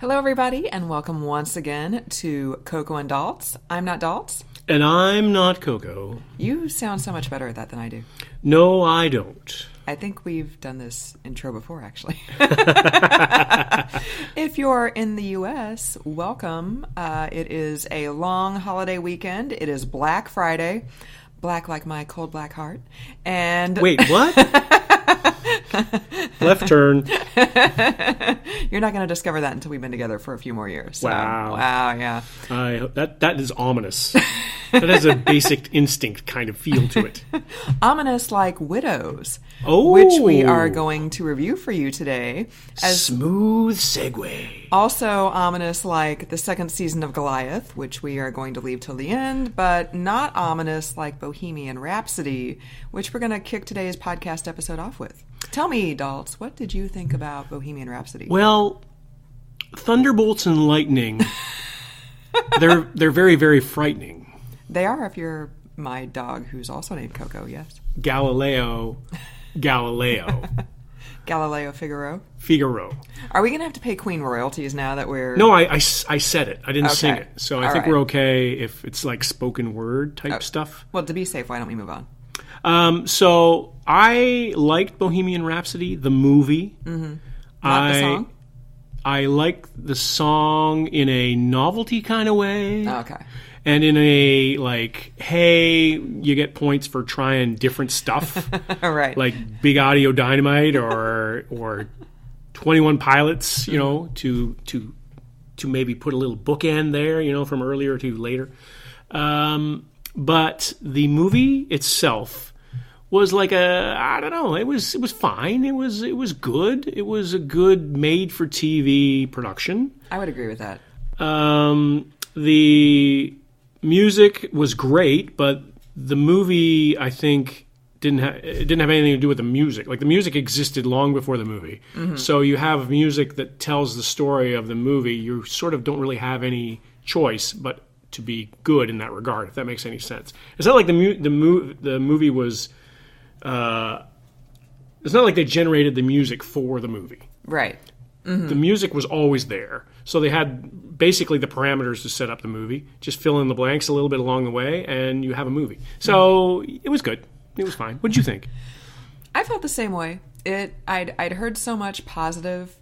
Hello, everybody, and welcome once again to Coco and Daltz. I'm not Daltz. And I'm not Coco. You sound so much better at that than I do. No, I don't. I think we've done this intro before, actually. If you're in the U.S., welcome. It is a long holiday weekend. It is Black Friday. Black like my cold black heart. And wait, what? Left turn. You're not going to discover that until we've been together for a few more years. So. Wow. Wow, yeah. That is ominous. That has a basic instinct kind of feel to it. Ominous like Widows, Oh. which we are going to review for you today. Smooth segue. Also ominous like the second season of Goliath, which we are going to leave till the end, but not ominous like Bohemian Rhapsody, which we're going to kick today's podcast episode off with. Tell me, Daltz, what did you think about Bohemian Rhapsody? Well, thunderbolts and lightning, they're very, very frightening. They are if you're my dog, who's also named Coco, yes. Galileo Figaro. Are we going to have to pay Queen royalties now that we're... No, I said it. I didn't sing it. So I think right. we're okay if it's like spoken word type stuff. Well, to be safe, why don't we move on? So I liked Bohemian Rhapsody, the movie. Mm-hmm. Not the song? I like the song in a novelty kind of way. Oh, okay. And in a, like, hey, you get points for trying different stuff. Right. Like Big Audio Dynamite or 21 Pilots, you know, to maybe put a little bookend there, you know, from earlier to later. But the movie itself was like I don't know, it was fine. It was good. It was a good made-for-TV production. I would agree with that. The music was great, but the movie, I think, didn't have anything to do with the music. Like, the music existed long before the movie. Mm-hmm. So you have music that tells the story of the movie. You sort of don't really have any choice but to be good in that regard, if that makes any sense. It's not like the movie was... it's not like they generated the music for the movie. Right. Mm-hmm. The music was always there. So they had basically the parameters to set up the movie. Just fill in the blanks a little bit along the way, and you have a movie. So it was good. It was fine. What did you think? I felt the same way. I'd heard so much positive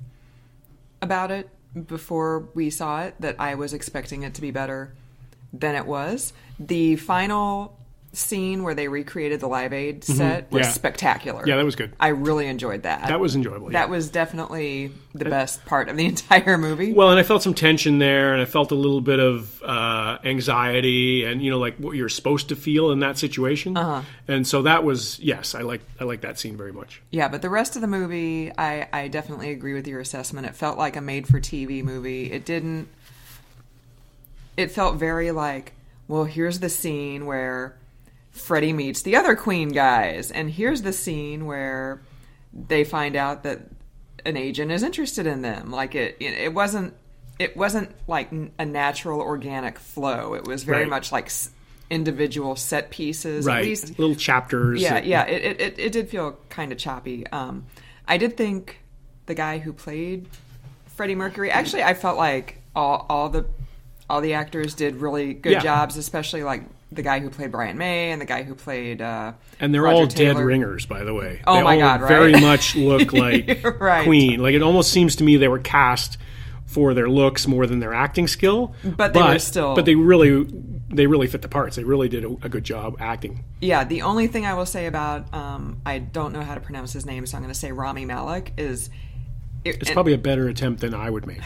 about it before we saw it that I was expecting it to be better than it was. The final scene where they recreated the Live Aid set was spectacular. Yeah, that was good. I really enjoyed that. That was enjoyable. That was definitely the best part of the entire movie. Well, and I felt some tension there, and I felt a little bit of anxiety, and you know, like what you're supposed to feel in that situation. Uh-huh. And so that was, yes, I like that scene very much. Yeah, but the rest of the movie, I definitely agree with your assessment. It felt like a made-for-TV movie. It felt very like, well, here's the scene where Freddie meets the other Queen guys, and here's the scene where they find out that an agent is interested in them. Like it wasn't like a natural, organic flow. It was very much like individual set pieces, right? At least little chapters. Yeah. It did feel kind of choppy. I did think the guy who played Freddie Mercury. Actually, I felt like all the actors did really good jobs, especially like the guy who played Brian May and the guy who played and they're Roger all Taylor. dead ringers, by the way. Oh, they my all God, right? very much look like right. Queen. Like, it almost seems to me they were cast for their looks more than their acting skill. But they were still... But they really fit the parts. They really did a good job acting. Yeah, the only thing I will say about, I don't know how to pronounce his name, so I'm going to say Rami Malek, is... It's probably a better attempt than I would make.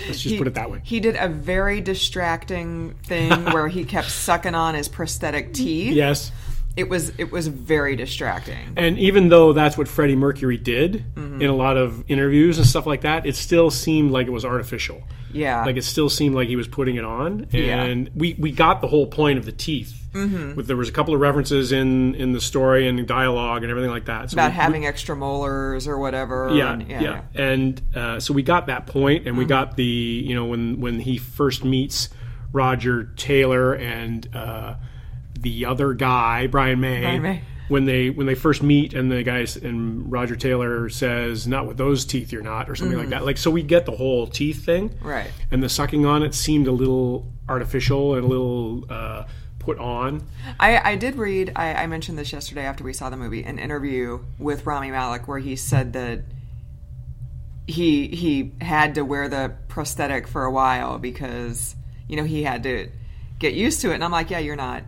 Let's just put it that way. He did a very distracting thing where he kept sucking on his prosthetic teeth. Yes. It was very distracting. And even though that's what Freddie Mercury did in a lot of interviews and stuff like that, it still seemed like it was artificial. Yeah. Like, it still seemed like he was putting it on. And we got the whole point of the teeth. Mm-hmm. There was a couple of references in the story and the dialogue and everything like that. So about having extra molars or whatever. Yeah. And so we got that point, and we got the, you know, when he first meets Roger Taylor and the other guy, Brian May. when they first meet, and the guys and Roger Taylor says, "Not with those teeth, you're not," or something like that. Like, so we get the whole teeth thing, right? And the sucking on it seemed a little artificial and a little put on. I did read. I mentioned this yesterday after we saw the movie, an interview with Rami Malek where he said that he had to wear the prosthetic for a while because he had to get used to it. And I'm like, yeah, you're not.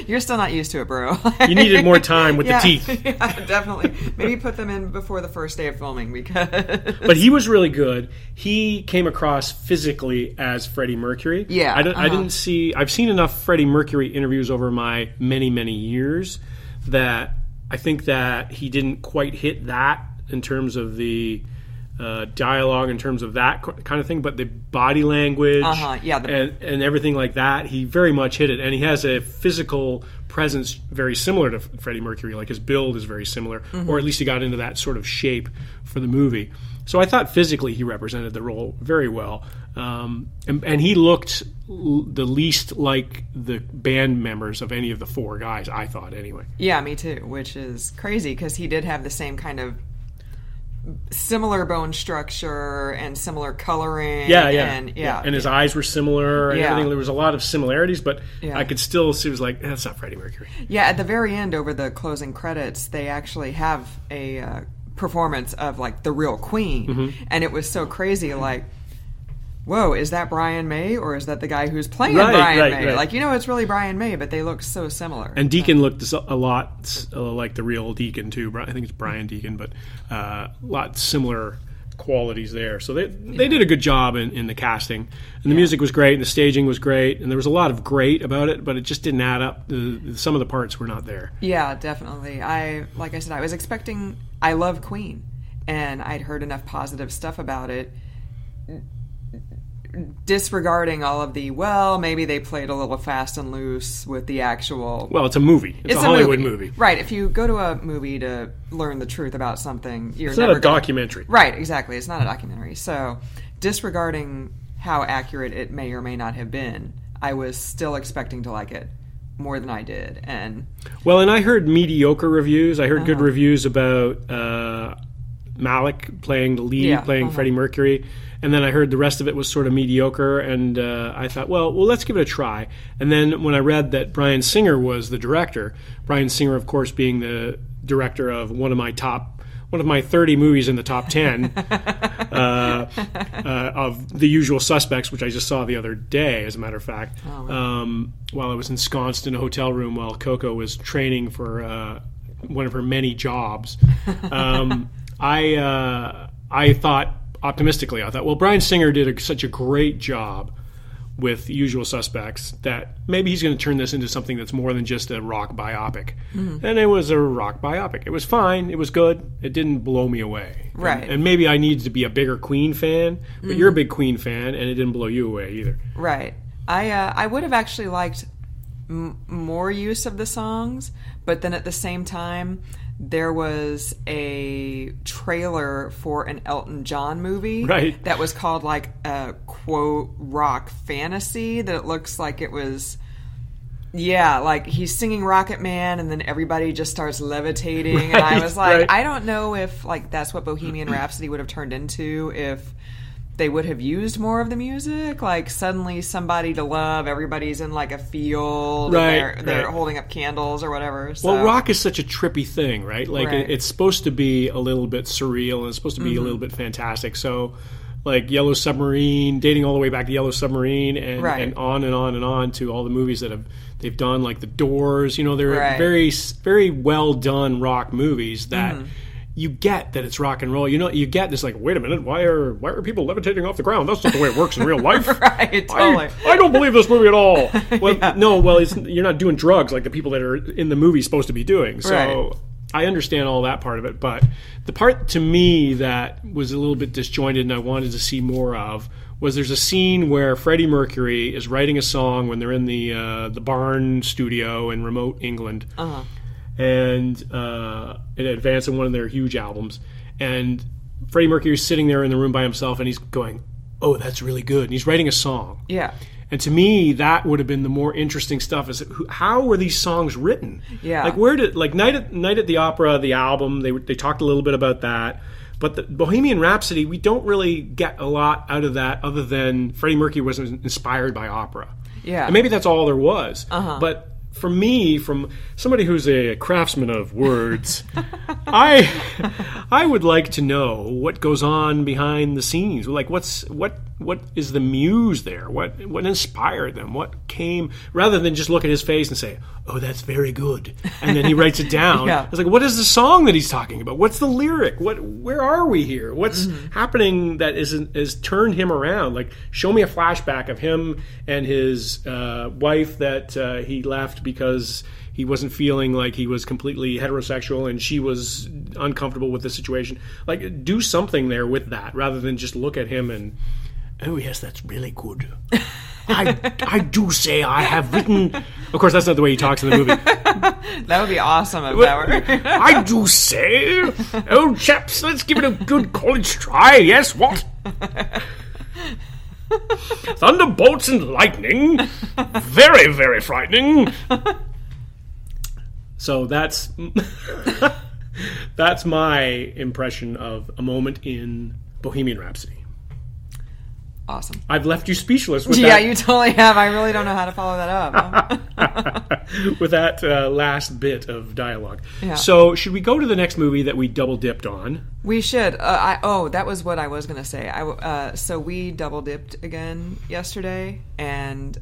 You're still not used to it, bro. You needed more time with the teeth. Yeah, definitely. Maybe put them in before the first day of filming because... But he was really good. He came across physically as Freddie Mercury. Yeah. I didn't see... I've seen enough Freddie Mercury interviews over my many, many years that I think that he didn't quite hit that in terms of the... dialogue, in terms of that kind of thing, but the body language and everything like that, he very much hit it. And he has a physical presence very similar to Freddie Mercury. Like, his build is very similar, or at least he got into that sort of shape for the movie. So I thought physically he represented the role very well. And he looked the least like the band members of any of the four guys, I thought, anyway. Yeah, me too, which is crazy because he did have the same kind of similar bone structure and similar coloring. And his eyes were similar and everything. There was a lot of similarities, but I could still see, it was like, that's not Freddie Mercury. Yeah, at the very end, over the closing credits, they actually have a performance of like the real Queen, and it was so crazy, like, whoa, is that Brian May or is that the guy who's playing Brian May? Like, it's really Brian May, but they look so similar. And Deacon looked a lot like the real Deacon, too. I think it's Brian Deacon, but a lot similar qualities there. So they did a good job in the casting. And the music was great, and the staging was great, and there was a lot of great about it, but it just didn't add up. Some of the parts were not there. Yeah, definitely. Like I said, I was expecting... I love Queen, and I'd heard enough positive stuff about it, disregarding all of the, maybe they played a little fast and loose with the actual... Well, it's a movie. It's a Hollywood movie. Right. If you go to a movie to learn the truth about something, it's not a documentary. Right, exactly. It's not a documentary. So, disregarding how accurate it may or may not have been, I was still expecting to like it more than I did. And I heard mediocre reviews. I heard good reviews about Malik playing the lead, playing Freddie Mercury. And then I heard the rest of it was sort of mediocre, and I thought, well, let's give it a try. And then when I read that Bryan Singer was the director, Bryan Singer, of course, being the director of one of my 30 movies in the top 10 of The Usual Suspects, which I just saw the other day, as a matter of fact, while I was ensconced in a hotel room while Coco was training for one of her many jobs. I thought... Optimistically, I thought, well, Bryan Singer did such a great job with Usual Suspects that maybe he's going to turn this into something that's more than just a rock biopic. And it was a rock biopic. It was fine. It was good. It didn't blow me away. Right. And maybe I needed to be a bigger Queen fan, but you're a big Queen fan, and it didn't blow you away either. Right. I would have actually liked more use of the songs, but then at the same time... There was a trailer for an Elton John movie that was called like a quote rock fantasy, that it looks like it was, like he's singing Rocket Man and then everybody just starts levitating. And I was like, I don't know if like that's what Bohemian Rhapsody would have turned into if they would have used more of the music. Like suddenly somebody to love, everybody's in like a field, and they're holding up candles or whatever. So. Well, rock is such a trippy thing, right? Like it's supposed to be a little bit surreal and it's supposed to be a little bit fantastic. So like Yellow Submarine, dating all the way back to Yellow Submarine and on and on and on to all the movies that they've done, like The Doors, they're very, very well done rock movies that you get that it's rock and roll. You get this like, wait a minute, why are people levitating off the ground? That's not the way it works in real life. Right, totally. I don't believe this movie at all. Well, you're not doing drugs like the people that are in the movie supposed to be doing. So I understand all that part of it, but the part to me that was a little bit disjointed and I wanted to see more of was there's a scene where Freddie Mercury is writing a song when they're in the barn studio in remote England. And in advance of one of their huge albums. And Freddie Mercury's sitting there in the room by himself, and he's going, oh, that's really good. And he's writing a song. Yeah. And to me, that would have been the more interesting stuff. Is how were these songs written? Yeah. Like where did Night at the Opera, the album? They talked a little bit about that. But the Bohemian Rhapsody, we don't really get a lot out of that other than Freddie Mercury was inspired by opera. Yeah. And maybe that's all there was. Uh-huh. But for me, from somebody who's a craftsman of words, I would like to know what goes on behind the scenes. Like what is the muse there? What inspired them? What came, rather than just look at his face and say, "Oh, that's very good," and then he writes it down. Yeah. It's like, what is the song that he's talking about? What's the lyric? Where are we here? What's happening that is turned him around? Like, show me a flashback of him and his wife that he left because he wasn't feeling like he was completely heterosexual and she was uncomfortable with the situation. Like, do something there with that rather than just look at him and, "Oh yes, that's really good. I do say I have written." Of course, that's not the way he talks in the movie. That would be awesome if that were. "I do say, oh chaps, let's give it a good college try. Yes, what? Thunderbolts and lightning, very, very frightening." So that's my impression of a moment in Bohemian Rhapsody. Awesome. I've left you speechless with that. Yeah, you totally have. I really don't know how to follow that up. With that last bit of dialogue. Yeah. So should we go to the next movie that we double dipped on? We should. That was what I was going to say. So we double dipped again yesterday, and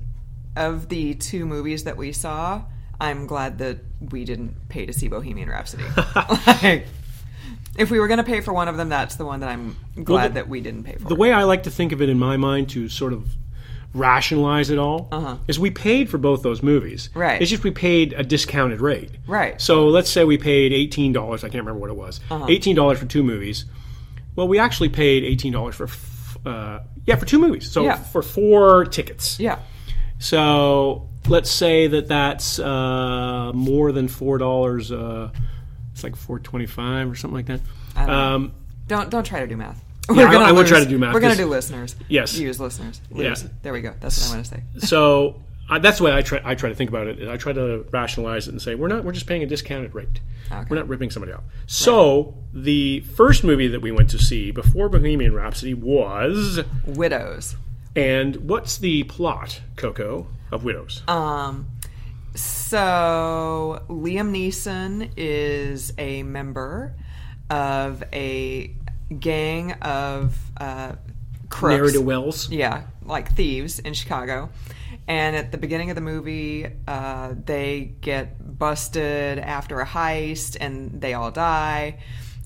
of the two movies that we saw, I'm glad that we didn't pay to see Bohemian Rhapsody. Like, if we were going to pay for one of them, that's the one that I'm glad that we didn't pay for. The way I like to think of it in my mind to sort of rationalize it all is we paid for both those movies. Right. It's just we paid a discounted rate. Right. So let's say we paid $18. I can't remember what it was. $18 for two movies. Well, we actually paid $18 for two movies. So for 4 tickets. Yeah. So let's say that's more than $4. It's like $4.25 or something like that. Don't try to do math. Yeah, I will try to do math. We're going to do listeners. Yes. Use listeners. Yeah. There we go. That's what I want to say. So that's the way I try to think about it. I try to rationalize it and say we're just paying a discounted rate. Okay. We're not ripping somebody off. So the first movie that we went to see before Bohemian Rhapsody was Widows. And what's the plot, Coco, of Widows? So Liam Neeson is a member of a gang of crooks. Ne'er-do-wells. Yeah, like thieves in Chicago. And at the beginning of the movie, they get busted after a heist, and they all die.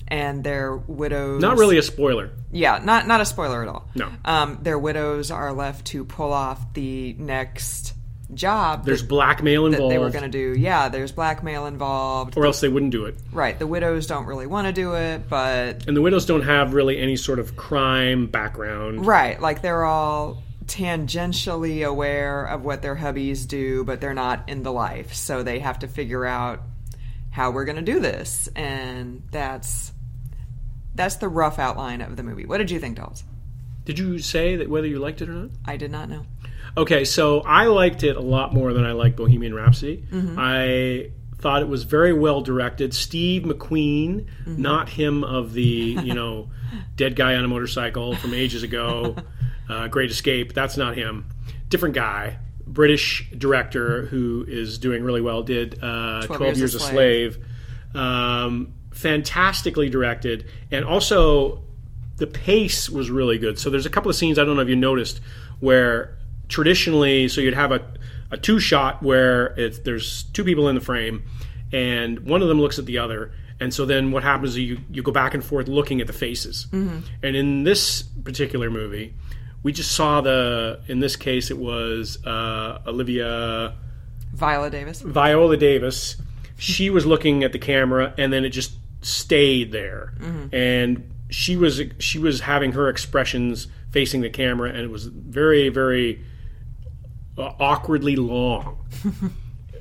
And their widows... Not really a spoiler. Yeah, not a spoiler at all. No. Their widows are left to pull off the next job. There's blackmail involved. That they were going to do. Yeah, there's blackmail involved. Or else they wouldn't do it. Right. The widows don't really want to do it, but... And the widows don't have really any sort of crime background. Right. Like, they're all tangentially aware of what their hubbies do, but they're not in the life. So they have to figure out how we're going to do this. And that's the rough outline of the movie. What did you think, Dolls? Did you say that whether you liked it or not? I did not know. Okay, so I liked it a lot more than I liked Bohemian Rhapsody. Mm-hmm. I thought it was very well directed. Steve McQueen, not him of the, dead guy on a motorcycle from ages ago, Great Escape. That's not him. Different guy. British director who is doing really well. Did 12 Years a Slave. Fantastically directed. And also, the pace was really good. So there's a couple of scenes, I don't know if you noticed, where traditionally, so you'd have a two-shot where there's two people in the frame, and one of them looks at the other, and so then what happens is you go back and forth looking at the faces. Mm-hmm. And in this particular movie, we just saw in this case, it was Viola Davis. She was looking at the camera, and then it just stayed there. Mm-hmm. And she was having her expressions facing the camera, and it was very, very awkwardly long.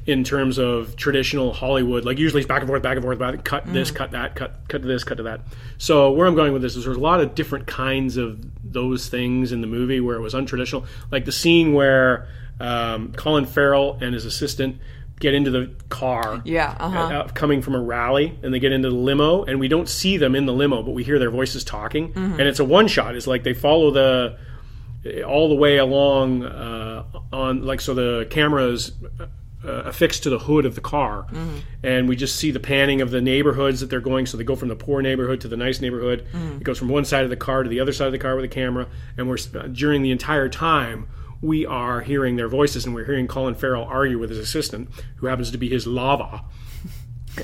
in terms of traditional Hollywood. Like usually it's back and forth, cut this, cut that, cut to this, cut to that. So where I'm going with this is there's a lot of different kinds of those things in the movie where it was untraditional. Like the scene where Colin Farrell and his assistant get into the car coming from a rally, and they get into the limo, and we don't see them in the limo, but we hear their voices talking, and it's a one shot. It's like they follow all the way along on, like, so the camera's affixed to the hood of the car, and we just see the panning of the neighborhoods that they're going. So they go from the poor neighborhood to the nice neighborhood. It goes from one side of the car to the other side of the car with a camera, and we're during the entire time we are hearing their voices, and we're hearing Colin Farrell argue with his assistant, who happens to be his lava.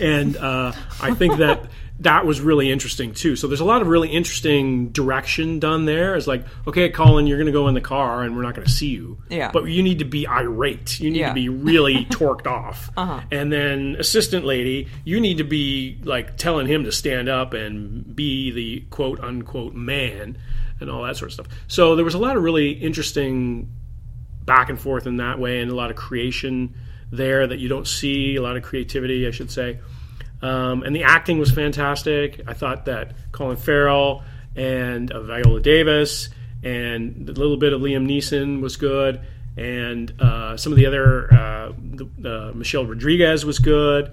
And I think that was really interesting too. So there's a lot of really interesting direction done there. It's like, okay, Colin, you're going to go in the car and we're not going to see you. Yeah. But you need to be irate. You need to be really torqued off. And then assistant lady, you need to be like telling him to stand up and be the quote unquote man and all that sort of stuff. So there was a lot of really interesting back and forth in that way, and a lot of creation there that you don't see, a lot of creativity, I should say. And the acting was fantastic. I thought that Colin Farrell and Viola Davis and a little bit of Liam Neeson was good, and some of the other Michelle Rodriguez was good.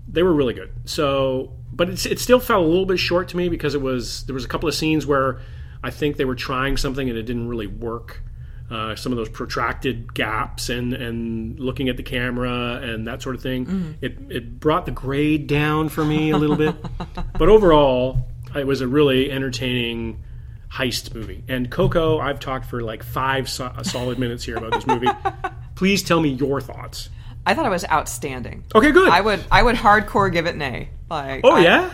They were really good. So, but it still fell a little bit short to me because there was a couple of scenes where I think they were trying something and it didn't really work. Some of those protracted gaps and looking at the camera and that sort of thing. It brought the grade down for me a little bit. But overall, it was a really entertaining heist movie. And Coco, I've talked for like 5 solid minutes here about this movie. Please tell me your thoughts. I thought it was outstanding. Okay, good. I would hardcore give it an A.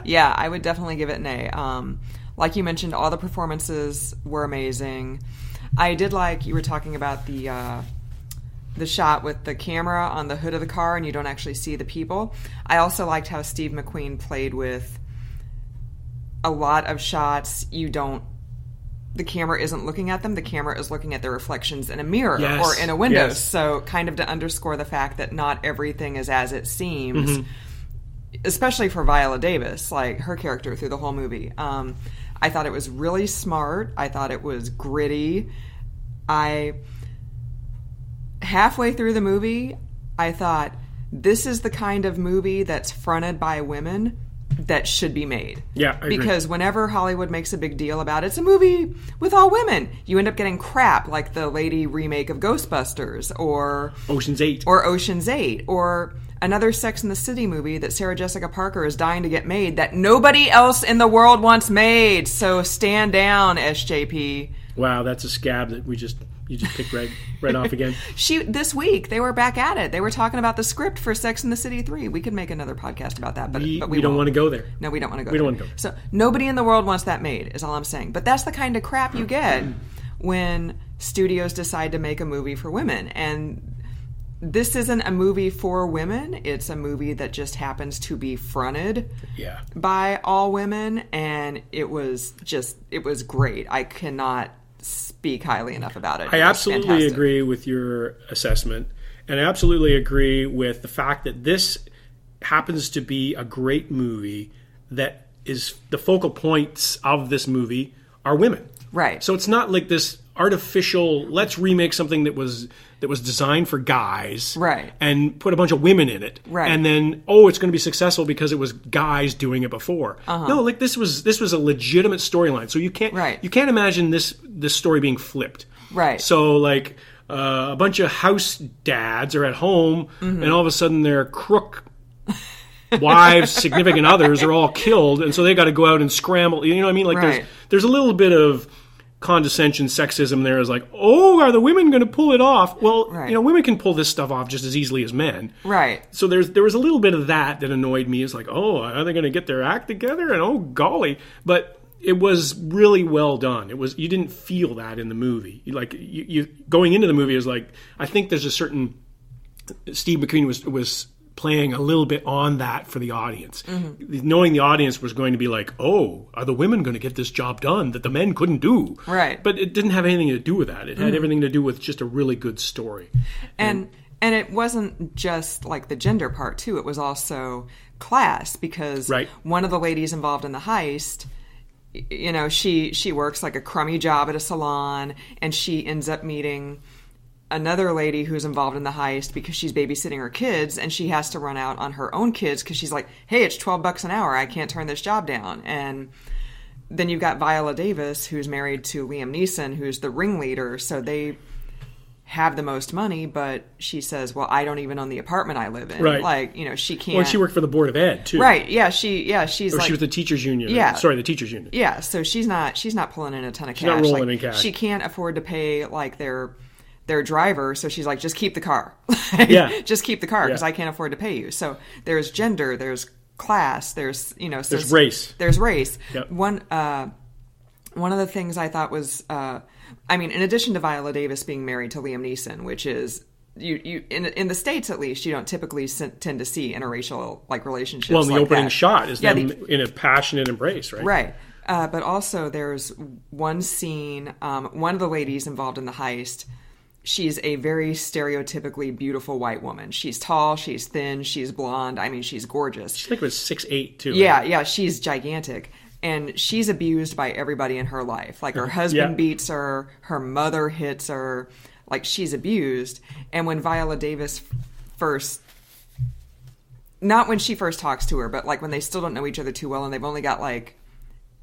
Yeah, I would definitely give it an A. Like you mentioned, all the performances were amazing. I did like, you were talking about the shot with the camera on the hood of the car and you don't actually see the people. I also liked how Steve McQueen played with a lot of shots. The camera isn't looking at them. The camera is looking at their reflections in a mirror or in a window. Yes. So kind of to underscore the fact that not everything is as it seems, especially for Viola Davis, like her character through the whole movie. I thought it was really smart. I thought it was gritty. Halfway through the movie, I thought, this is the kind of movie that's fronted by women that should be made. Yeah, I agree. Because whenever Hollywood makes a big deal about it's a movie with all women, you end up getting crap like the lady remake of Ghostbusters or Ocean's 8. Or another Sex and the City movie that Sarah Jessica Parker is dying to get made that nobody else in the world wants made. So stand down, SJP. Wow, that's a scab that you just picked right off again. This week, they were back at it. They were talking about the script for Sex and the City 3. We could make another podcast about that, but we don't want to go there. No, we don't want to go there. We don't want to go. So nobody in the world wants that made, is all I'm saying. But that's the kind of crap you get when studios decide to make a movie for women. And this isn't a movie for women. It's a movie that just happens to be fronted by all women. And it was great. I cannot speak highly enough about it. I absolutely agree with your assessment. And I absolutely agree with the fact that this happens to be a great movie that is the focal points of this movie are women. Right. So it's not like this artificial, let's remake something that was designed for guys, right, and put a bunch of women in it, right, and then it's going to be successful because it was guys doing it before. No, like this was a legitimate storyline. So you can't imagine this story being flipped. Right. So like a bunch of house dads are at home, and all of a sudden their crook wives, significant others are all killed, and so they got to go out and scramble. You know what I mean? Like there's a little bit of condescension, sexism there is like, are the women going to pull it off? Well, women can pull this stuff off just as easily as men. Right. So there was a little bit of that annoyed me. It's like, are they going to get their act together? And golly. But it was really well done. You didn't feel that in the movie. Like you going into the movie is like, I think there's a certain, Steve McQueen was playing a little bit on that for the audience. Knowing the audience was going to be like, are the women going to get this job done that the men couldn't do? Right. But it didn't have anything to do with that. It had everything to do with just a really good story. And And it wasn't just like the gender part too. It was also class, because one of the ladies involved in the heist, she works like a crummy job at a salon, and she ends up meeting another lady who's involved in the heist because she's babysitting her kids, and she has to run out on her own kids because she's like, hey, it's $12 an hour. I can't turn this job down. And then you've got Viola Davis, who's married to Liam Neeson, who's the ringleader. So they have the most money, but she says, well, I don't even own the apartment I live in. Right. Like, she can't. Well, she worked for the Board of Ed too. Right. Yeah. She's like, she was the teachers union. Yeah. Sorry, the teachers union. Yeah. So she's not pulling in a ton of cash. She's not rolling in cash. She can't afford to pay like their driver. So she's like, just keep the car. Just keep the car because I can't afford to pay you. So there's gender, there's class, there's, there's race. There's race. Yep. One of the things I thought was, in addition to Viola Davis being married to Liam Neeson, which is you in the States at least, you don't typically tend to see interracial like relationships. Well, in the opening shot is them in a passionate embrace, right? Right. But also there's one scene, one of the ladies involved in the heist, she's a very stereotypically beautiful white woman. She's tall, she's thin, she's blonde. She's gorgeous. She's like 6'8" too. Yeah, right? yeah, she's gigantic. And she's abused by everybody in her life. Like her husband beats her, her mother hits her, like she's abused. And when Viola Davis not when she first talks to her, but like when they still don't know each other too well and they've only got like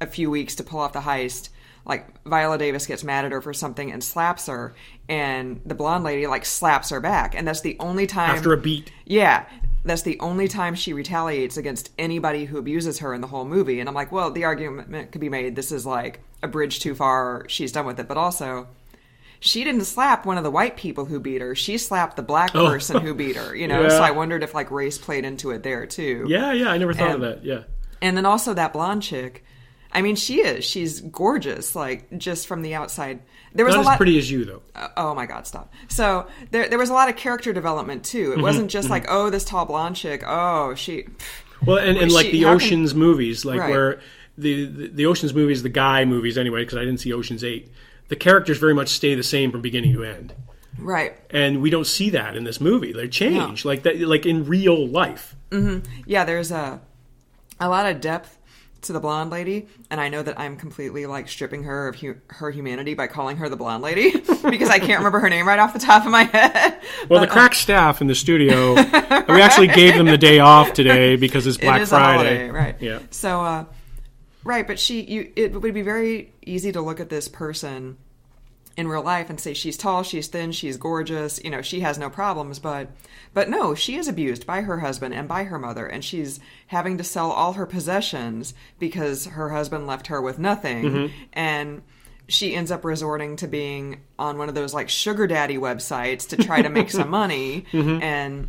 a few weeks to pull off the heist, like Viola Davis gets mad at her for something and slaps her, and the blonde lady like slaps her back, and that's the only time after a beat. Yeah, that's the only time she retaliates against anybody who abuses her in the whole movie. And I'm like, well, the argument could be made this is like a bridge too far. She's done with it, but also she didn't slap one of the white people who beat her. She slapped the black person who beat her. So I wondered if like race played into it there too. Yeah, I never thought of that. Yeah, and then also that blonde chick. She's gorgeous, like, just from the outside. There was not as pretty as you, though. Oh, my God, stop. So, there was a lot of character development, too. It wasn't just like, oh, this tall blonde chick, oh, she... Well, and like the Ocean's movies, like where the Ocean's movies, the guy movies anyway, because I didn't see Ocean's 8, the characters very much stay the same from beginning to end. Right. And we don't see that in this movie. They change, like that, like in real life. Mm-hmm. Yeah, there's a lot of depth to the blonde lady, and I know that I'm completely like stripping her of her humanity by calling her the blonde lady because I can't remember her name right off the top of my head. Well, the crack staff in the studio, we actually gave them the day off today because it's Black Friday. A holiday, right? Yeah. So, right, but it would be very easy to look at this person in real life and say she's tall, she's thin, she's gorgeous, she has no problems, but no, she is abused by her husband and by her mother, and she's having to sell all her possessions because her husband left her with nothing, and she ends up resorting to being on one of those like sugar daddy websites to try to make some money, and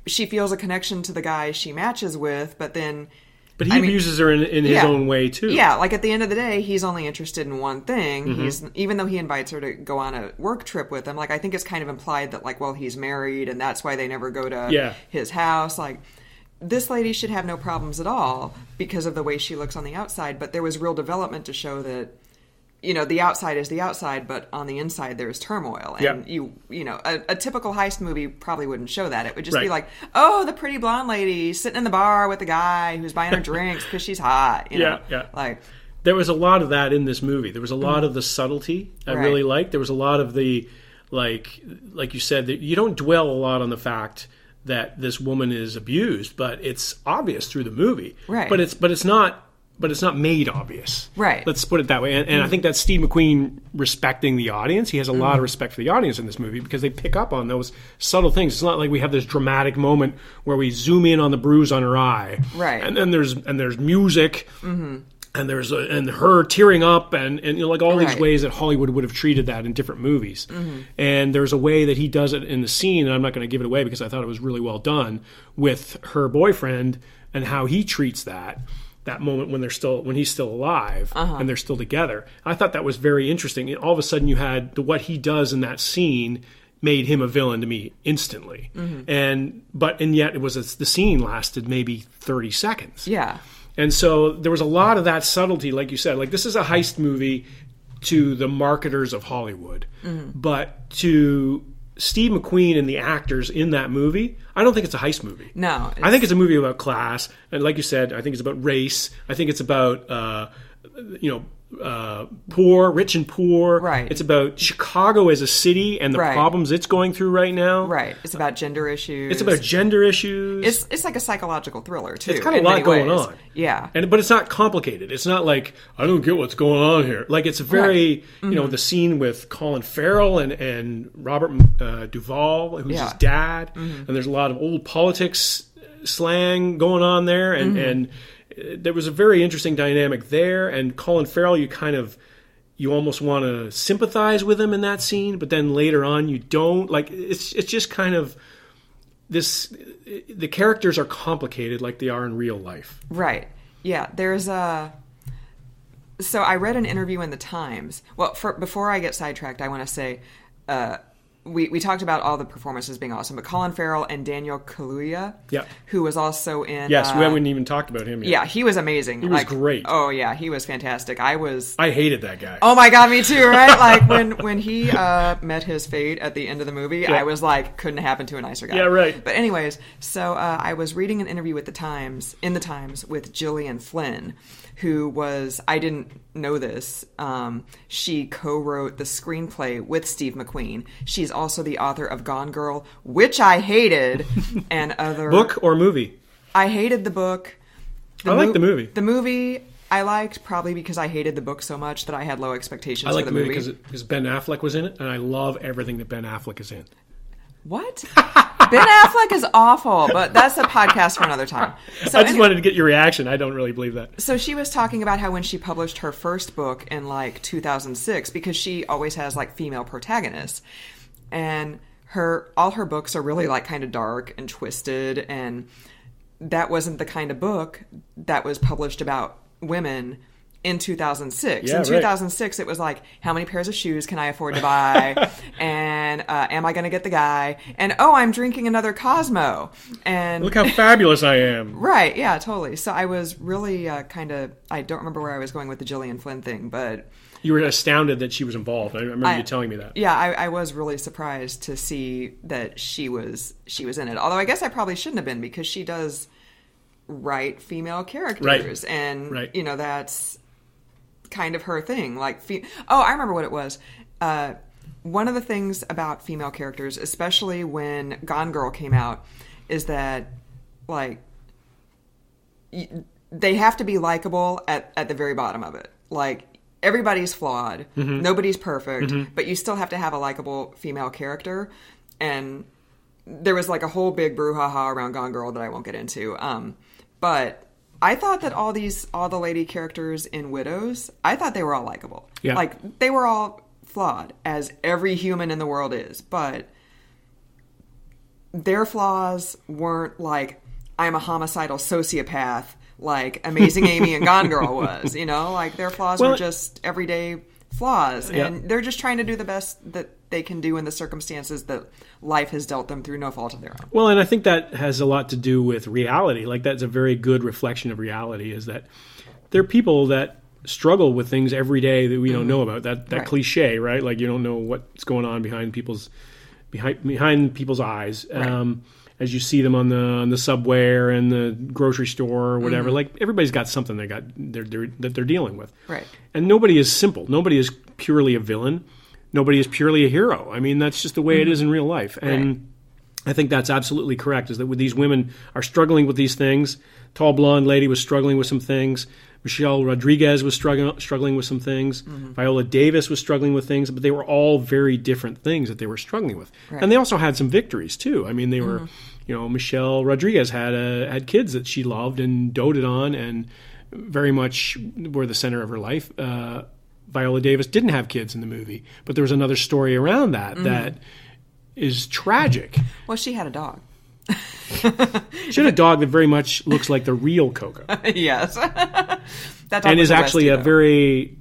she feels a connection to the guy she matches with, but then... But he abuses her in his own way, too. Yeah, like at the end of the day, he's only interested in one thing. Even though he invites her to go on a work trip with him, like I think it's kind of implied that like, well, he's married and that's why they never go to his house. Like, this lady should have no problems at all because of the way she looks on the outside. But there was real development to show that, the outside is the outside, but on the inside there's turmoil. And a typical heist movie probably wouldn't show that. It would just be like, oh, the pretty blonde lady sitting in the bar with the guy who's buying her drinks because she's hot. Like, there was a lot of that in this movie. There was a lot of the subtlety I really liked. There was a lot of the, like you said, that you don't dwell a lot on the fact that this woman is abused, but it's obvious through the movie. Right. But it's not made obvious. Right. Let's put it that way. And I think that's Steve McQueen respecting the audience. He has a lot of respect for the audience in this movie because they pick up on those subtle things. It's not like we have this dramatic moment where we zoom in on the bruise on her eye. Right. And then there's music. And there's and her tearing up and like all these ways that Hollywood would have treated that in different movies. And there's a way that he does it in the scene, and I'm not going to give it away because I thought it was really well done, with her boyfriend and how he treats that moment when he's still alive and they're still together. I thought that was very interesting. And all of a sudden you had what he does in that scene made him a villain to me instantly. And yet it was the scene lasted maybe 30 seconds. Yeah. And so there was a lot of that subtlety, like you said. Like, this is a heist movie to the marketers of Hollywood. But to Steve McQueen and the actors in that movie, I don't think it's a heist movie. No. I think it's a movie about class. And like you said, I think it's about race. I think it's about, poor, rich and poor. Right. It's about Chicago as a city and the problems it's going through right now. Right. It's about gender issues. It's about gender issues. It's like a psychological thriller, too. It's kind of a lot going on. Yeah. But it's not complicated. It's not like, I don't get what's going on here. Like, it's a very, the scene with Colin Farrell and Robert Duvall, who's his dad. And there's a lot of old politics slang going on there. And there was a very interesting dynamic there, and Colin Farrell, you almost want to sympathize with him in that scene, but then later on you don't. Like, it's just kind of this. The characters are complicated, like they are in real life. Right. Yeah. So I read an interview in the Times. Well, before I get sidetracked, I want to say. We talked about all the performances being awesome, but Colin Farrell and Daniel Kaluuya, who was also in... Yes, we haven't even talked about him yet. Yeah, he was amazing. He was great. Oh, yeah, he was fantastic. I hated that guy. Oh my God, me too, right? Like, when he met his fate at the end of the movie, I was like, couldn't happen to a nicer guy. Yeah, right. But anyways, so I was reading an interview in the Times with Gillian Flynn, who was... I didn't know this. She co-wrote the screenplay with Steve McQueen. She's also the author of Gone Girl, which I hated, and other... Book or movie? I hated the book. I liked the movie. The movie I liked probably because I hated the book so much that I had low expectations for the movie. I liked the movie because Ben Affleck was in it, and I love everything that Ben Affleck is in. What? Ben Affleck is awful, but that's a podcast for another time. So I just wanted to get your reaction. I don't really believe that. So she was talking about how when she published her first book in like 2006, because she always has like female protagonists, and all her books are really like kind of dark and twisted, and that wasn't the kind of book that was published about women in 2006. In 2006, it was like, how many pairs of shoes can I afford to buy? And am I going to get the guy? And, I'm drinking another Cosmo. And look how fabulous I am. Right, yeah, totally. So I was really I don't remember where I was going with the Gillian Flynn thing, but... You were astounded that she was involved. I remember you telling me that. Yeah, I was really surprised to see that she was in it. Although I guess I probably shouldn't have been, because she does write female characters. Right. And, that's kind of her thing. Like, I remember what it was. One of the things about female characters, especially when Gone Girl came out, is that, like, they have to be likable at the very bottom of it. Like, everybody's flawed. Mm-hmm. Nobody's perfect. Mm-hmm. But you still have to have a likable female character. And there was, like, a whole big brouhaha around Gone Girl that I won't get into. But I thought that all the lady characters in Widows, I thought they were all likable. Yeah. Like, they were all flawed, as every human in the world is. But their flaws weren't like, I'm a homicidal sociopath, like Amazing Amy and Gone Girl was, Like, their flaws were just everyday flaws. And they're just trying to do the best that they can do in the circumstances that life has dealt them through no fault of their own. Well, and I think that has a lot to do with reality. Like, that's a very good reflection of reality, is that there are people that struggle with things every day that we don't know about. That right. Cliche, right? Like, you don't know what's going on behind people's eyes. Right. As you see them on the subway or in the grocery store or whatever, like, everybody's got something that they're dealing with. Right. And nobody is simple. Nobody is purely a villain. Nobody is purely a hero. I mean, that's just the way it is in real life. And I think that's absolutely correct, is that these women are struggling with these things. Tall blonde lady was struggling with some things. Michelle Rodriguez was struggling with some things. Mm-hmm. Viola Davis was struggling with things, but they were all very different things that they were struggling with. Right. And they also had some victories, too. I mean, they were, Michelle Rodriguez had kids that she loved and doted on and very much were the center of her life. Viola Davis didn't have kids in the movie, but there was another story around that is tragic. Well, she had a dog. She had a dog that very much looks like the real Coco. Yes. That dog and is actually a very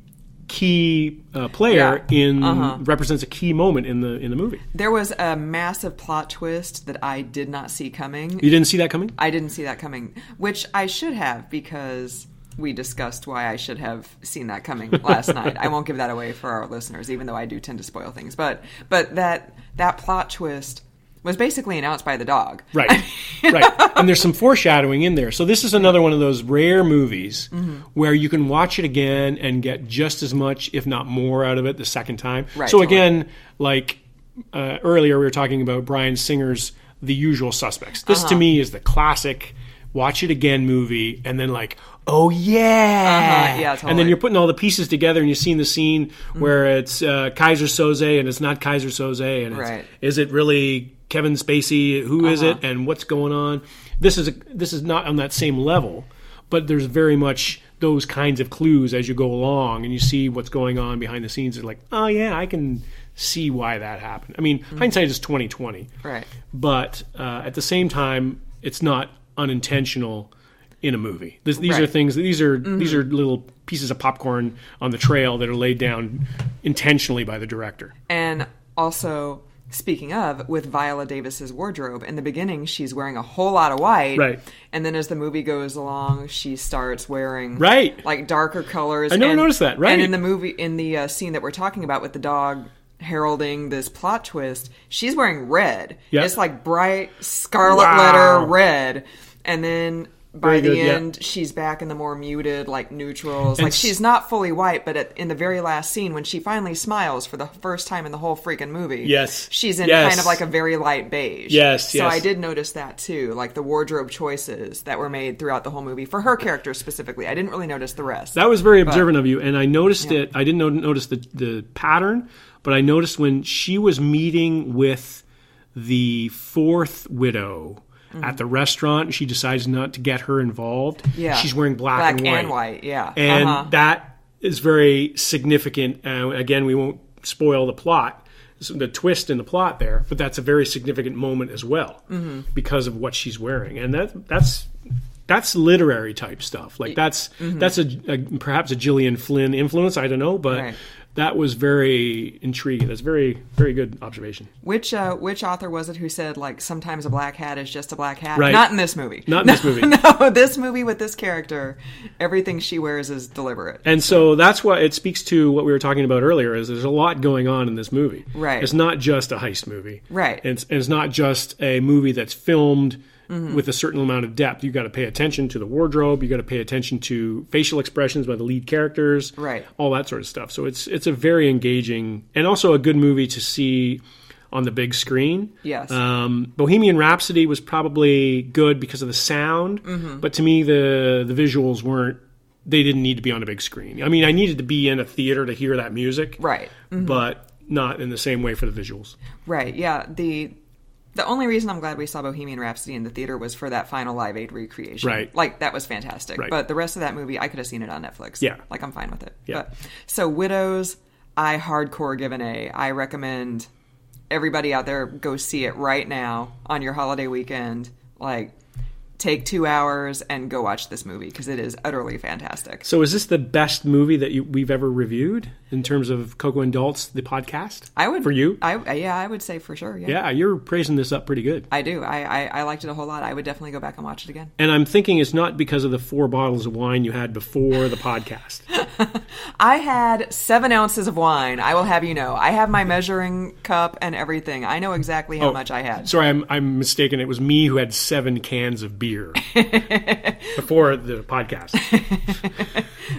key player represents a key moment in the movie. There was a massive plot twist that I did not see coming. You didn't see that coming? I didn't see that coming, which I should have, because we discussed why I should have seen that coming last night. I won't give that away for our listeners, even though I do tend to spoil things. But that plot twist was basically announced by the dog. Right. Right. And there's some foreshadowing in there. So this is another one of those rare movies where you can watch it again and get just as much, if not more, out of it the second time. Right, so totally. again, like earlier we were talking about Bryan Singer's The Usual Suspects. This to me is the classic watch it again movie, and then like, oh yeah. Yeah, totally. And then you're putting all the pieces together, and you've seen the scene where it's Kaiser Soze and it's not Kaiser Soze, and Right. is it really Kevin Spacey? Who is it, and what's going on? This is not on that same level, but there's very much those kinds of clues as you go along, and you see what's going on behind the scenes. It's like, oh yeah, I can see why that happened. I mean, hindsight is 20/20, Right. but at the same time, it's not unintentional in a movie. These Right. are things. These are little pieces of popcorn on the trail that are laid down intentionally by the director. And also, speaking of, with Viola Davis's wardrobe, in the beginning, she's wearing a whole lot of white. Right. And then as the movie goes along, she starts wearing Right. like darker colors. I never noticed that. Right. And in the movie, in the scene that we're talking about with the dog heralding this plot twist, she's wearing red. Yep. It's like bright scarlet Wow. letter red. And then by Very the good, yeah. end, she's back in the more muted, like neutrals. And Like she's not fully white, but in the very last scene, when she finally smiles for the first time in the whole freaking movie, Yes. she's in Yes. kind of like a very light beige. Yes, So yes. I did notice that too, like the wardrobe choices that were made throughout the whole movie for her character specifically. I didn't really notice the rest. That was very observant of you, and I noticed it. I didn't notice the pattern, but I noticed when she was meeting with the fourth widow at the restaurant, she decides not to get her involved. Yeah. She's wearing black and white. yeah. And that is very significant. Again, we won't spoil the plot, the twist in the plot there, but that's a very significant moment as well because of what she's wearing. And that's literary type stuff. Like that's perhaps a Gillian Flynn influence. I don't know, but Right. that was very intriguing. That's very, very good observation. Which author was it who said, like, sometimes a black hat is just a black hat? Right. Not in this movie. Not in this movie. No, this movie with this character, everything she wears is deliberate. And so that's what it speaks to what we were talking about earlier, is there's a lot going on in this movie. Right. It's not just a heist movie. Right. It's not just a movie that's filmed with a certain amount of depth. You've got to pay attention to the wardrobe. You've got to pay attention to facial expressions by the lead characters. Right. All that sort of stuff. So it's a very engaging and also a good movie to see on the big screen. Yes. Bohemian Rhapsody was probably good because of the sound, but to me the visuals weren't. They didn't need to be on a big screen. I mean, I needed to be in a theater to hear that music, Right. but not in the same way for the visuals. Right, yeah. The only reason I'm glad we saw Bohemian Rhapsody in the theater was for that final Live Aid recreation. Right. Like, that was fantastic. Right. But the rest of that movie, I could have seen it on Netflix. Yeah. Like, I'm fine with it. Yeah. So, Widows, I hardcore give an A. I recommend everybody out there go see it right now on your holiday weekend. Like, take 2 hours and go watch this movie because it is utterly fantastic. So is this the best movie that we've ever reviewed in terms of Coco and Dalt's, the podcast? I would, for you? I would say for sure. Yeah. Yeah, you're praising this up pretty good. I do. I liked it a whole lot. I would definitely go back and watch it again. And I'm thinking it's not because of the 4 bottles of wine you had before the podcast. I had 7 ounces of wine. I will have you know. I have my measuring cup and everything. I know exactly how much I had. Sorry, I'm mistaken. It was me who had 7 cans of beer before the podcast.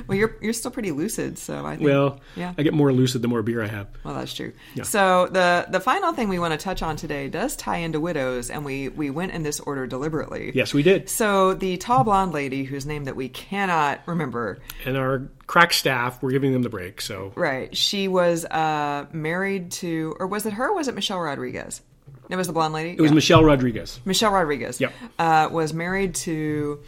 Well, you're still pretty lucid, so I think. Well, yeah. I get more lucid the more beer I have. Well, that's true. Yeah. So the final thing we want to touch on today does tie into Widows, and we went in this order deliberately. Yes, we did. So the tall blonde lady, whose name that we cannot remember. And our crack staff, we're giving them the break. So Right. She was married to, or was it her or was it Michelle Rodriguez? It was the blonde lady? it was Michelle Rodriguez. Michelle Rodriguez. Yep. Was married to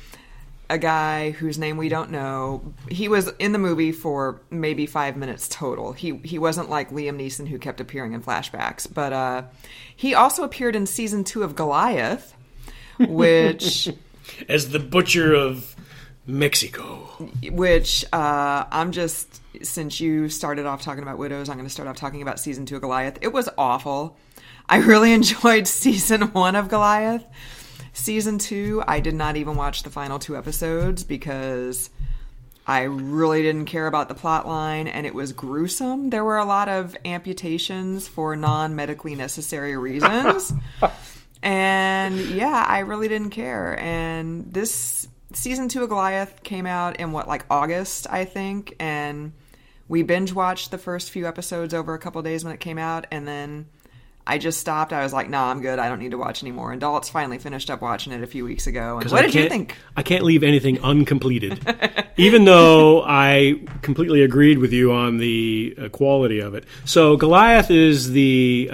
a guy whose name we don't know. He was in the movie for maybe 5 minutes total. He wasn't like Liam Neeson, who kept appearing in flashbacks. But he also appeared in season 2 of Goliath, which... As the butcher of Mexico. Which I'm just... Since you started off talking about Widows, I'm going to start off talking about season 2 of Goliath. It was awful. I really enjoyed season 1 of Goliath. Season 2, I did not even watch the final 2 episodes because I really didn't care about the plot line, and it was gruesome. There were a lot of amputations for non-medically necessary reasons. And yeah, I really didn't care. And this season 2 of Goliath came out in August, I think. And we binge watched the first few episodes over a couple of days when it came out. And then I just stopped. I was like, nah, I'm good. I don't need to watch anymore. And Daltz finally finished up watching it a few weeks ago. And what did you think? I can't leave anything uncompleted. Even though I completely agreed with you on the quality of it. So Goliath is the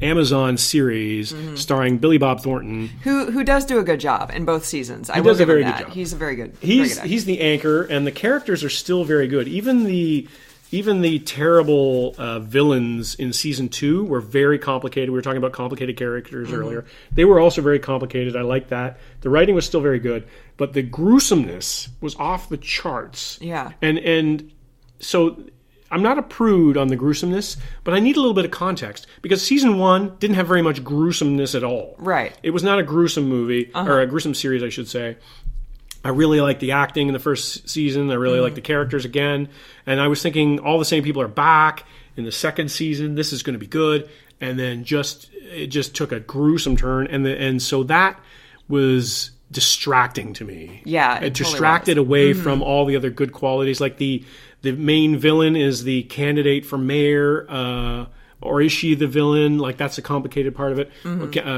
Amazon series starring Billy Bob Thornton, who does do a good job in both seasons. He does a very good job. He's a very good. He's the anchor, and the characters are still very good. Even the terrible villains in season 2 were very complicated. We were talking about complicated characters earlier. They were also very complicated. I like that. The writing was still very good, but the gruesomeness was off the charts. Yeah, and so. I'm not a prude on the gruesomeness, but I need a little bit of context because season 1 didn't have very much gruesomeness at all. Right. It was not a gruesome movie, or a gruesome series, I should say. I really liked the acting in the first season. I really liked the characters again. And I was thinking all the same people are back in the second season. This is going to be good. And then it just took a gruesome turn. And so that was distracting to me. Yeah, it distracted away from all the other good qualities. Like the main villain is the candidate for mayor, or is she the villain? Like that's a complicated part of it.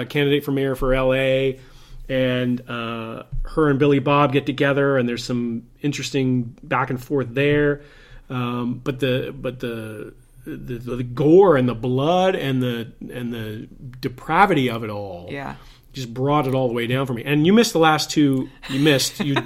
Candidate for mayor for L.A. And her and Billy Bob get together, and there's some interesting back and forth there. But the gore and the blood and the depravity of it all. Yeah. Just brought it all the way down for me. And you missed the last two. You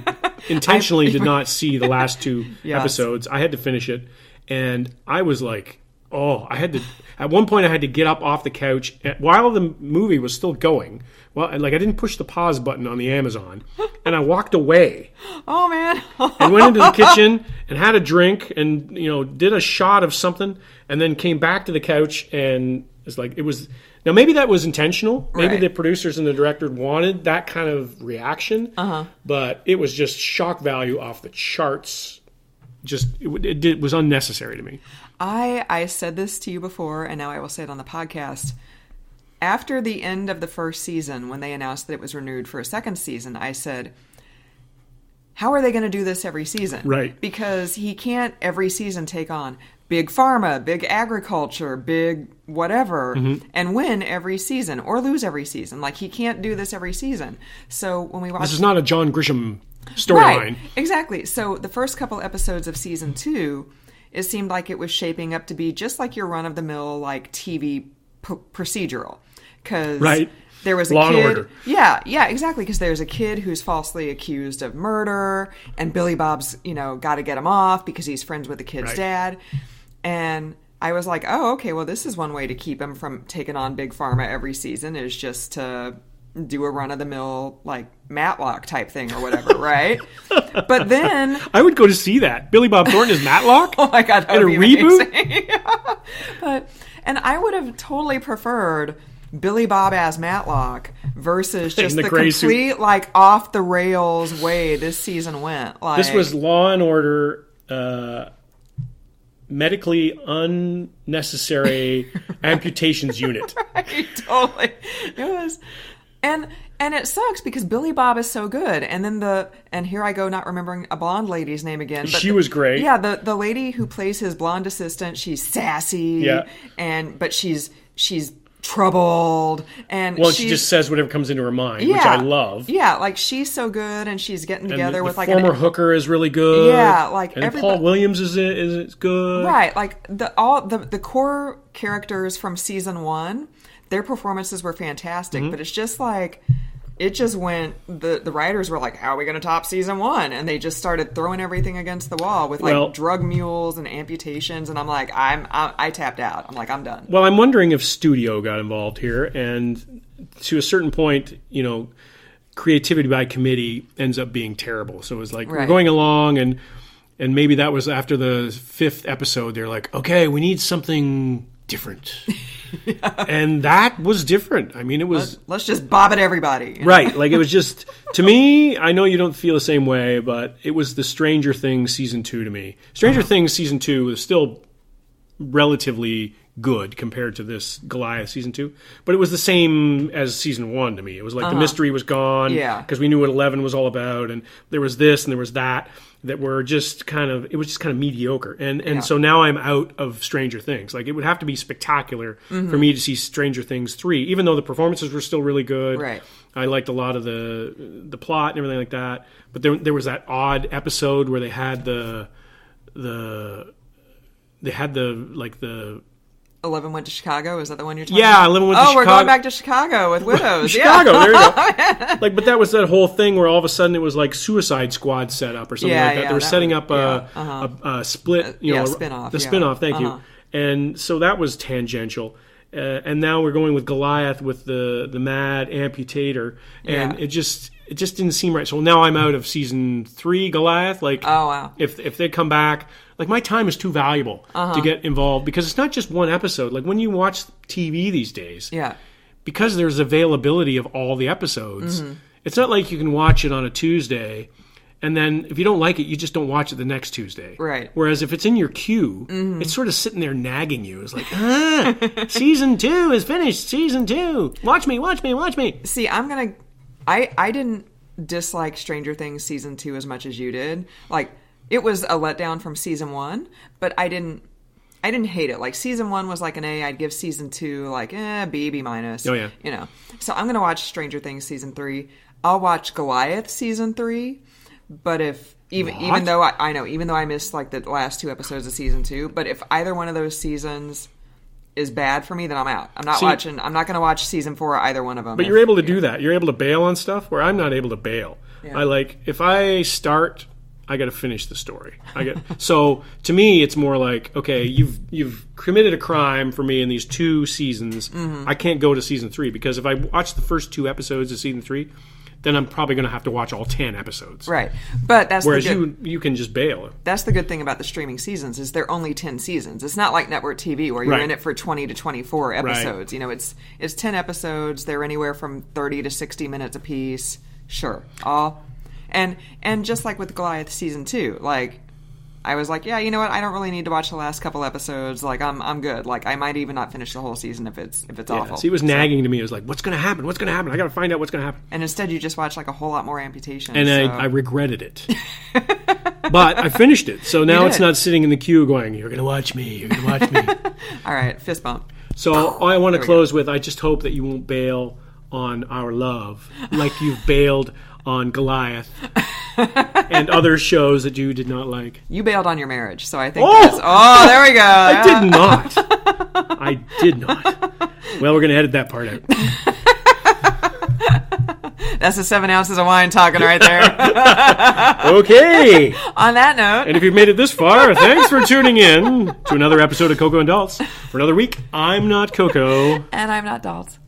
intentionally did not see the last 2 episodes. I had to finish it. And I was like, at one point I had to get up off the couch while the movie was still going. Well, I didn't push the pause button on the Amazon. And I walked away. Oh, man. And went into the kitchen and had a drink and, did a shot of something and then came back to the couch and it was... Now, maybe that was intentional. Maybe the producers and the director wanted that kind of reaction. But it was just shock value off the charts. It was unnecessary to me. I said this to you before, and now I will say it on the podcast. After the end of the first season, when they announced that it was renewed for a second season, I said, how are they going to do this every season? Right. Because he can't every season take on big pharma, big agriculture, big whatever, and win every season or lose every season. He can't do this every season. So when we watch... This is not a John Grisham storyline. Right, exactly. So the first couple episodes of season 2, it seemed like it was shaping up to be just like your run-of-the-mill TV procedural. Because there was a Law kid... and Order. Yeah, exactly. Because there's a kid who's falsely accused of murder, and Billy Bob's, got to get him off because he's friends with the kid's dad. And I was like, oh, okay, well, this is one way to keep him from taking on Big Pharma every season is just to do a run-of-the-mill, Matlock type thing or whatever, right? But then... I would go to see that. Billy Bob Thornton is Matlock? Oh, my God, that in would a be reboot? And I would have totally preferred Billy Bob as Matlock versus just the complete, suit. off-the-rails way this season went. This was Law and Order... medically unnecessary amputations unit. Right, totally. It was, and it sucks because Billy Bob is so good, and then and here I go not remembering a blonde lady's name again. But she was great. Yeah, the lady who plays his blonde assistant, she's sassy. Yeah, but she's troubled, and she just says whatever comes into her mind, which I love. Yeah, she's so good, and she's getting together with the former hooker is really good. Yeah, and Paul Williams is good. Right, the core characters from season 1, their performances were fantastic, but it's just it just went. The writers were like, "How are we going to top season 1?" And they just started throwing everything against the wall with drug mules and amputations. And I'm like, I tapped out. I'm like, I'm done. Well, I'm wondering if studio got involved here, and to a certain point, creativity by committee ends up being terrible. So it was we're going along, and maybe that was after the 5th episode. They're like, okay, we need something different. And that was different. I mean, it was... Let's just bob at everybody. You know? Right. Like, it was just... To me, I know you don't feel the same way, but it was the Stranger Things Season 2 to me. Stranger Things Season 2 was still relatively good compared to this Goliath Season 2. But it was the same as Season 1 to me. It was like the mystery was gone. Yeah. Because we knew what 11 was all about. And there was this and there was that were just kind of... It was just kind of mediocre. And so now I'm out of Stranger Things. Like, it would have to be spectacular for me to see Stranger Things 3, even though the performances were still really good. Right. I liked a lot of the plot and everything like that. But there was that odd episode where they had the 11 went to Chicago. Is that the one you're talking about? Yeah, 11 went to Chicago. Oh, we're going back to Chicago with widows. Chicago, there you go. Like, but that was that whole thing where all of a sudden it was like Suicide Squad set up or something like that. They were setting up a split, spinoff. The spinoff. Thank you. And so that was tangential. And now we're going with Goliath with the mad amputator, and it just didn't seem right. So now I'm out of Season 3 Goliath. Like, oh wow, if they come back, like, my time is too valuable to get involved, because it's not just one episode. Like, when you watch TV these days, because there's availability of all the episodes, it's not like you can watch it on a Tuesday, and then if you don't like it, you just don't watch it the next Tuesday. Right. Whereas if it's in your queue, it's sort of sitting there nagging you. It's like, Season 2 is finished. Season 2. Watch me, watch me, watch me. See, I didn't dislike Stranger Things Season 2 as much as you did. Like, it was a letdown from Season 1, but I didn't hate it. Like, Season 1 was like an A. I'd give Season 2 like, B, B minus. Oh, yeah. You know. So I'm going to watch Stranger Things Season 3. I'll watch Goliath Season 3. But even though I missed like the last 2 episodes of Season 2, but if either one of those seasons is bad for me, then I'm out. I'm not going to watch Season 4 or either one of them. But you're able to do that. You're able to bail on stuff where I'm not able to bail. Yeah. If I start, I got to finish the story. So to me, it's more like, okay, you've committed a crime for me in these 2 seasons. I can't go to Season 3, because if I watch the first 2 episodes of Season 3, then I'm probably going to have to watch all 10 episodes. Right. But that's whereas you can just bail. That's the good thing about the streaming seasons, is they're only 10 seasons. It's not like network TV where you're in it for 20 to 24 episodes. Right. You know, it's 10 episodes. They're anywhere from 30 to 60 minutes apiece. Sure. And just like with Goliath Season 2, like, I was like, yeah, you know what? I don't really need to watch the last couple episodes. Like, I'm good. Like, I might even not finish the whole season if it's awful. See, it was nagging to me. It was like, what's going to happen? What's going to happen? I got to find out what's going to happen. And instead, you just watch like a whole lot more amputation. And I regretted it. But I finished it. So now it's not sitting in the queue going, you're going to watch me. You're going to watch me. All right, fist bump. So I want to close with, I just hope that you won't bail on our love like you've bailed on Goliath and other shows that you did not like. You bailed on your marriage, so I think there we go. I did not. Well, we're going to edit that part out. That's the 7 ounces of wine talking right there. Okay. On that note. And if you've made it this far, thanks for tuning in to another episode of Coco and Daltz. For another week, I'm not Coco. And I'm not Daltz.